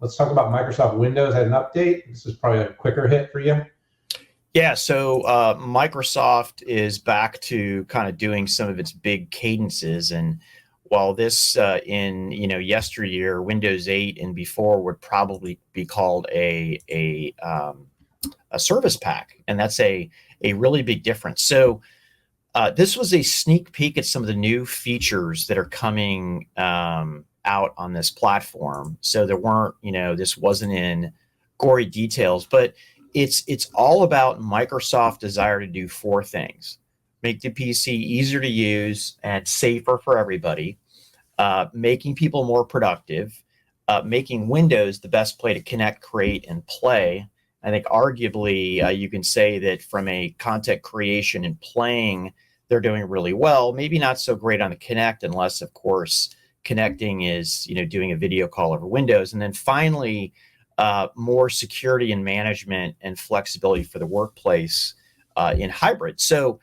let's talk about Microsoft Windows had an update. This is probably a quicker hit for you. Yeah, so Microsoft is back to kind of doing some of its big cadences, and while this in yesteryear, Windows 8 and before would probably be called a service pack, and that's a really big difference. So this was a sneak peek at some of the new features that are coming out on this platform. So there weren't, this wasn't in gory details, but it's all about Microsoft's desire to do four things: make the PC easier to use and safer for everybody, making people more productive, making Windows the best place to connect, create, and play. I think arguably you can say that from a content creation and playing, they're doing really well. Maybe not so great on the Connect, unless, of course, connecting is doing a video call over Windows. And then finally, more security and management and flexibility for the workplace in hybrid. So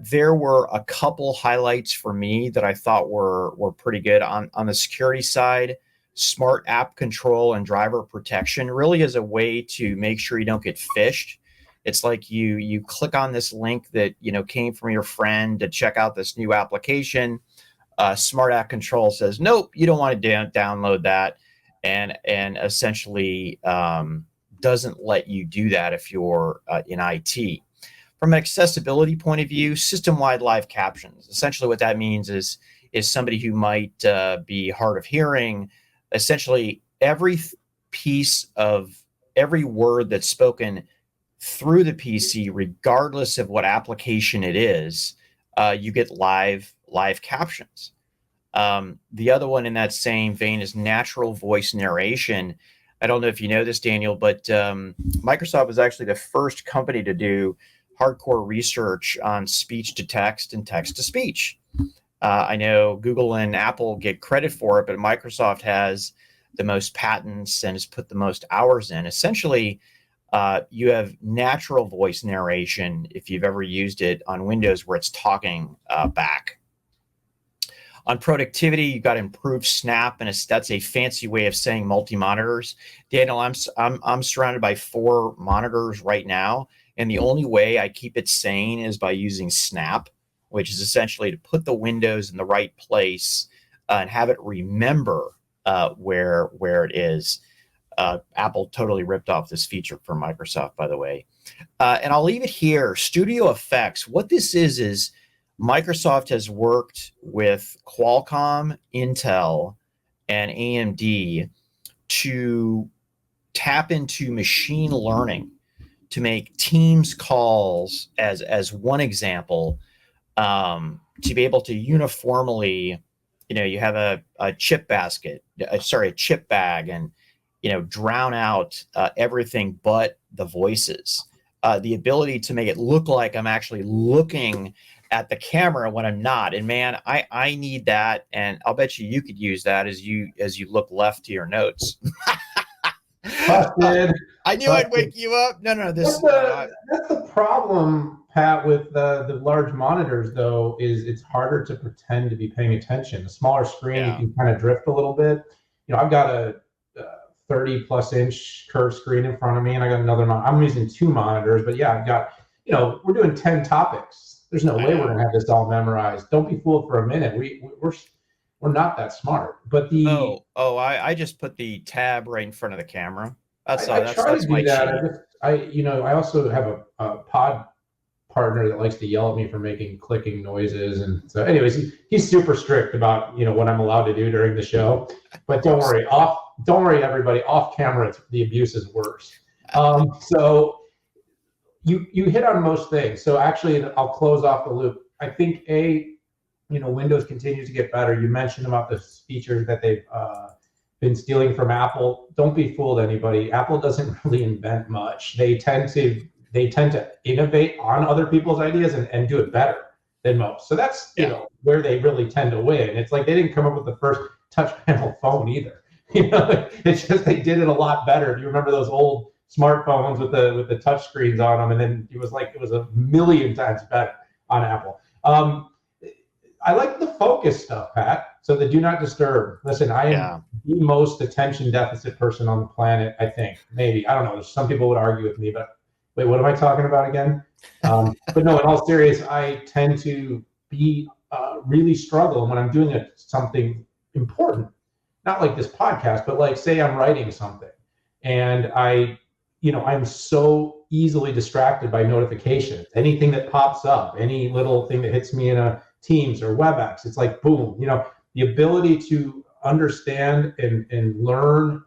there were a couple highlights for me that I thought were pretty good on the security side. Smart app control and driver protection really is a way to make sure you don't get phished. It's like you click on this link that came from your friend to check out this new application. Smart app control says, nope, you don't want to download that, and essentially doesn't let you do that if you're in IT. From an accessibility point of view, system-wide live captions. Essentially what that means is somebody who might be hard of hearing, essentially every piece of every word that's spoken through the PC, regardless of what application it is, you get live captions. The other one in that same vein is natural voice narration. I don't know if you know this, Daniel, but Microsoft was actually the first company to do hardcore research on speech to text and text to speech. I know Google and Apple get credit for it, but Microsoft has the most patents and has put the most hours in. Essentially, you have natural voice narration, if you've ever used it on Windows, where it's talking back. On productivity, you've got improved Snap, and that's a fancy way of saying multi-monitors. Daniel, I'm surrounded by 4 monitors right now, and the only way I keep it sane is by using Snap, which is essentially to put the windows in the right place and have it remember where it is. Apple totally ripped off this feature from Microsoft, by the way. And I'll leave it here. Studio Effects. What this is Microsoft has worked with Qualcomm, Intel, and AMD to tap into machine learning to make Teams calls, as one example, to be able to uniformly, you have a chip basket, a chip bag, and drown out everything but the voices. The ability to make it look like I'm actually looking at the camera when I'm not. And man, I need that, and I'll bet you could use that as you look left to your notes. Busted. I knew I'd wake you up. No, that's the problem, Pat, with the large monitors, though, is it's harder to pretend to be paying attention. The smaller screen, you can kind of drift a little bit. I've got a 30+ inch curved screen in front of me, and I got another I'm using 2 monitors, but yeah, I've got, we're doing 10 topics. There's no way we're gonna have this all memorized. Don't be fooled for a minute. We're not that smart. But I just put the tab right in front of the camera. I try to do that. I also have a pod partner that likes to yell at me for making clicking noises, and so anyways, he's super strict about what I'm allowed to do during the show. But don't worry, everybody. Off camera, the abuse is worse. So you hit on most things. So actually, I'll close off the loop. I think Windows continues to get better. You mentioned about the features that they've been stealing from Apple. Don't be fooled, anybody. Apple doesn't really invent much. They tend to innovate on other people's ideas and do it better than most. So that's where they really tend to win. It's like they didn't come up with the first touch panel phone either. It's just they did it a lot better. Do you remember those old smartphones with the touch screens on them? And then it was a million times better on Apple. I like the focus stuff, Pat. So the do not disturb. Listen, I am Yeah. the most attention deficit person on the planet, I think. Maybe. I don't know. Some people would argue with me, but wait, what am I talking about again? But no, in all seriousness, I tend to be really struggle when I'm doing something important. Not like this podcast, but like say I'm writing something and I'm so easily distracted by notifications. Anything that pops up, any little thing that hits me in a Teams or WebEx, it's like boom. The ability to understand and learn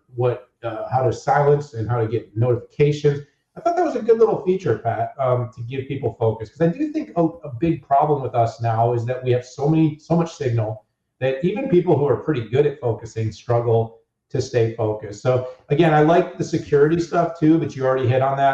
how to silence and how to get notifications. I thought that was a good little feature, Pat, to give people focus, because I do think a big problem with us now is that we have so much signal that even people who are pretty good at focusing struggle to stay focused. So again, I like the security stuff too, but you already hit on that.